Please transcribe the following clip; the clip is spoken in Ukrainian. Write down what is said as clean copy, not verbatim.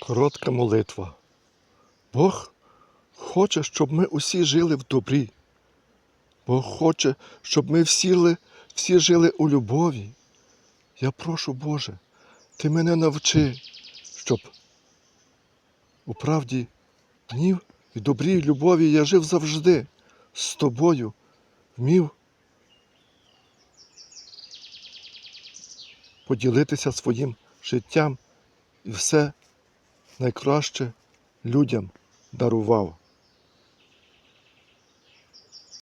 Коротка молитва. Бог хоче, щоб ми усі жили в добрі. Бог хоче, щоб ми всі жили у любові. Я прошу, Боже, Ти мене навчи, щоб у правді днів і добрій любові я жив завжди з Тобою, вмів поділитися своїм життям і все найкраще людям дарував.